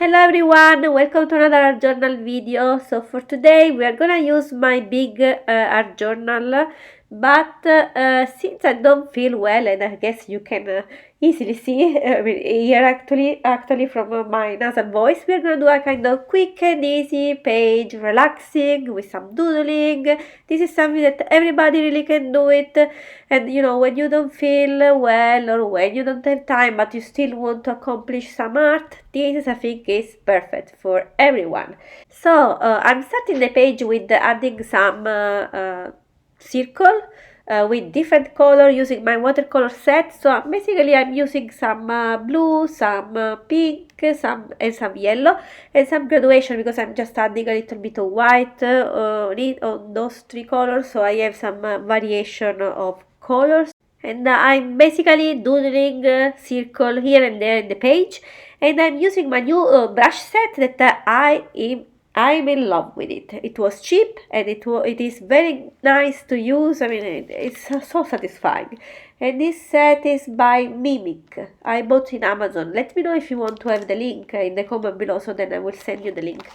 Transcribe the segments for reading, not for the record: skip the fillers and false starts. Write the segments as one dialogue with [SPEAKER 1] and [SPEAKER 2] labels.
[SPEAKER 1] Hello everyone, welcome to another art journal video. So for today we are gonna use my big art journal, but since I don't feel well, and I guess you can easily see hear actually from my nasal voice, we are gonna do a kind of quick and easy page, relaxing with some doodling. This is something that everybody really can do it, and when you don't feel well or when you don't have time but you still want to accomplish some art, this I think is perfect for everyone. So I'm starting the page with adding some circle with different color using my watercolor set. So basically I'm using some blue, some pink, some yellow and some graduation, because I'm just adding a little bit of white on those three colors, so I have some variation of colors. And I'm basically doodling circle here and there in the page, and I'm using my new brush set that I'm in love with it. It was cheap and it is very nice to use. I mean, it's so satisfying. And this set is by Mimic. I bought in Amazon. Let me know if you want to have the link in the comment below, so then I will send you the link.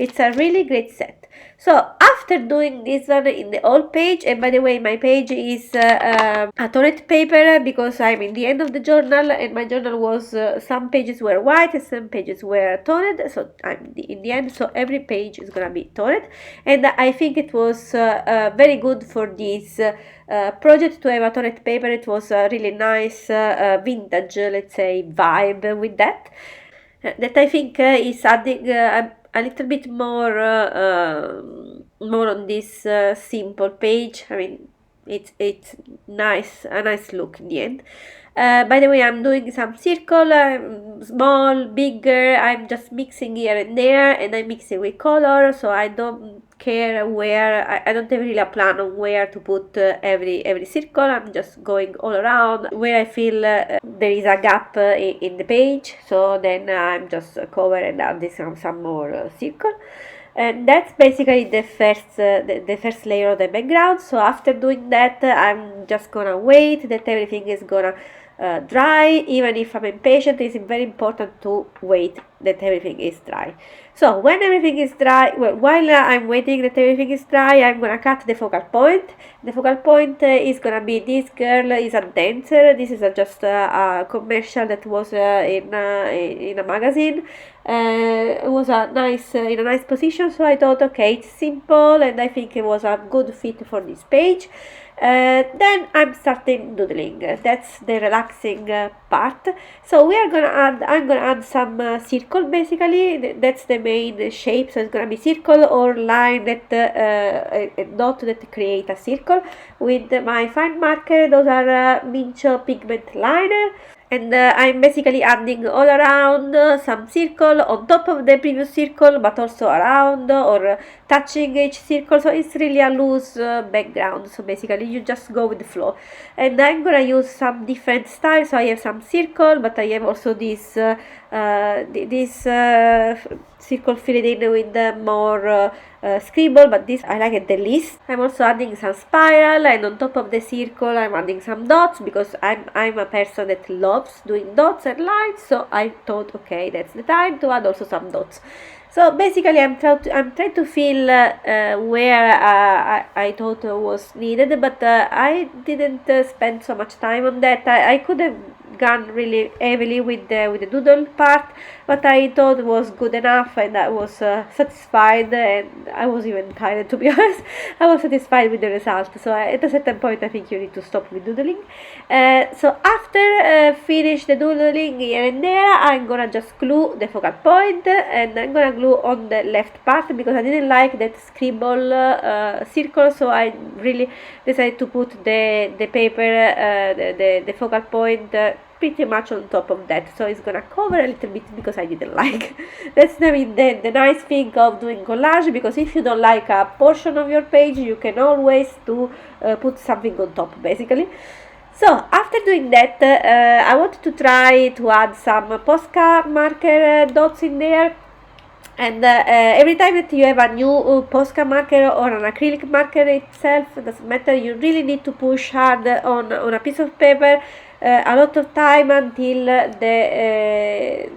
[SPEAKER 1] It's a really great set. So after doing this one in the old page, and by the way, my page is a toilet paper because I'm in the end of the journal, and my journal was some pages were white and some pages were toned, so I'm in the end, so every page is gonna be toned. And I think it was very good for this project to have a toilet paper. It was a really nice vintage, let's say, vibe with that. That I think is adding a little bit more on this simple page. I mean, it's nice, a nice look in the end. By the way, I'm doing some circle, small, bigger. I'm just mixing here and there, and I'm mixing with color, so I don't care where. I don't have really a plan on where to put every circle. I'm just going all around where I feel there is a gap in the page, so then I'm just cover and add some more circle. And that's basically the first layer of the background. So after doing that, I'm just gonna wait that everything is gonna dry. Even if I'm impatient, it's very important to wait that everything is dry. So when everything is dry, well, while I'm waiting that everything is dry, I'm gonna cut the focal point. The focal point is gonna be this girl is a dancer. This is just a commercial that was in a magazine. It was in a nice position, so I thought, okay, it's simple, and I think it was a good fit for this page. Then I'm starting doodling. That's the relaxing part. So I'm gonna add some circle. Basically, that's the main shape. So it's gonna be circle or line that a dot that create a circle with my fine marker. Those are Mincho pigment liner. And I'm basically adding all around some circle on top of the previous circle, but also around or touching each circle, so it's really a loose background. So basically you just go with the flow. And I'm gonna use some different styles. So I have some circle, but I have also this circle filled in with more scribble, but this I like it the least. I'm also adding some spiral, and on top of the circle I'm adding some dots, because I'm a person that loves doing dots and lines, so I thought, okay, that's the time to add also some dots. So basically I'm trying to feel where I thought was needed, but I didn't spend so much time on that. I could have gone really heavily with the doodle part, but I thought it was good enough, and I was satisfied, and I was even tired, to be honest. I was satisfied with the result, so at a certain point I think you need to stop with doodling. So after finish the doodling here and there, I'm gonna just glue the focal point, and I'm gonna glue on the left part because I didn't like that scribble circle, so I really decided to put the paper, the focal point pretty much on top of that, so it's gonna cover a little bit because I didn't like. That's the nice thing of doing collage, because if you don't like a portion of your page, you can always put something on top, basically. So after doing that, I wanted to try to add some Posca marker dots in there. And every time that you have a new Posca marker or an acrylic marker itself, doesn't matter, you really need to push hard on a piece of paper a lot of time until the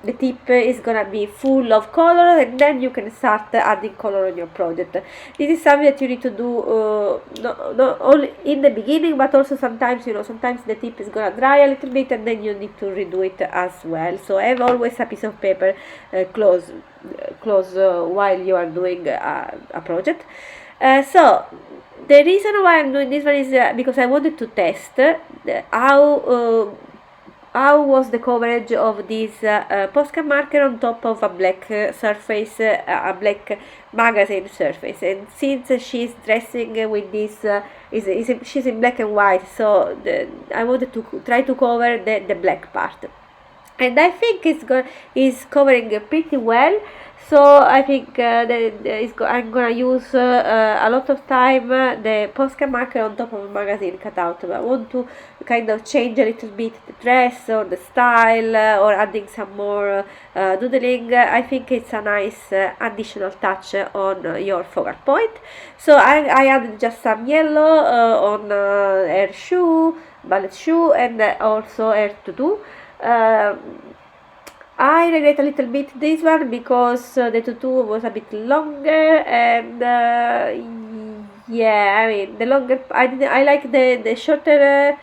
[SPEAKER 1] the tip is gonna be full of color, and then you can start adding color on your project. This is something that you need to do not only in the beginning, but also sometimes, sometimes the tip is gonna dry a little bit, and then you need to redo it as well. So have always a piece of paper close while you are doing a project. So the reason why I'm doing this one is because I wanted to test how was the coverage of this Posca marker on top of a black surface, a black magazine surface. And since she's dressing with this, she's in black and white, so I wanted to try to cover the black part. And I think it's covering pretty well. So I think I'm gonna use a lot of time the Posca marker on top of a magazine cutout. But I want to kind of change a little bit the dress or the style or adding some more doodling. I think it's a nice additional touch on your focal point. So I added just some yellow on her shoe, ballet shoe, and also her tutu. I regret a little bit this one because the tutu was a bit longer, and yeah, I mean the longer I like the shorter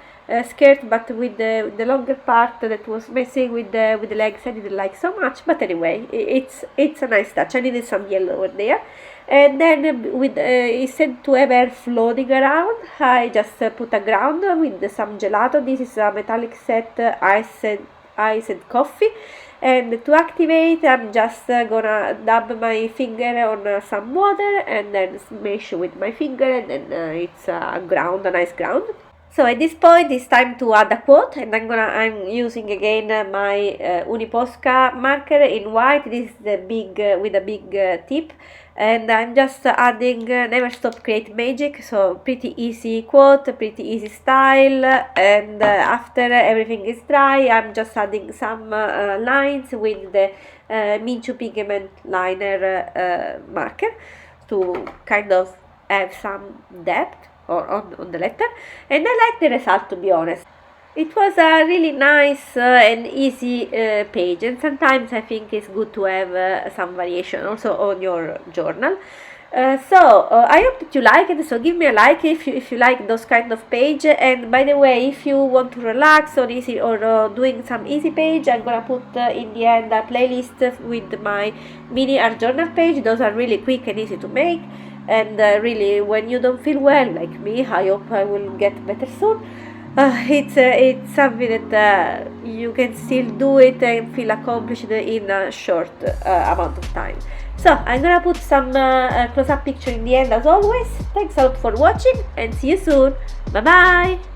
[SPEAKER 1] skirt, but with the longer part that was missing with the legs, I didn't like so much. But anyway, it's a nice touch. I needed some yellow over there. And then with instead to have her floating around, I just put a ground with some gelato. This is a metallic set iced coffee. And to activate, I'm just gonna dab my finger on some water and then smash with my finger, and then it's a nice ground. So at this point it's time to add a quote, and I'm using again my Uniposca marker in white. This is the big with a big tip, and I'm just adding never stop create magic. So pretty easy quote, pretty easy style. And after everything is dry, I'm just adding some lines with the Minchu pigment liner marker to kind of have some depth or on the letter, and I like the result, to be honest. It was a really nice and easy page, and sometimes I think it's good to have some variation also on your journal. I hope that you like it, so give me a like if you like those kind of page. And by the way, if you want to relax or easy or doing some easy page, I'm gonna put in the end a playlist with my mini art journal page. Those are really quick and easy to make, and really when you don't feel well like me, I hope I will get better soon. It's something that you can still do it and feel accomplished in a short amount of time. So I'm gonna put some close-up picture in the end as always. Thanks a lot for watching, and see you soon. Bye bye.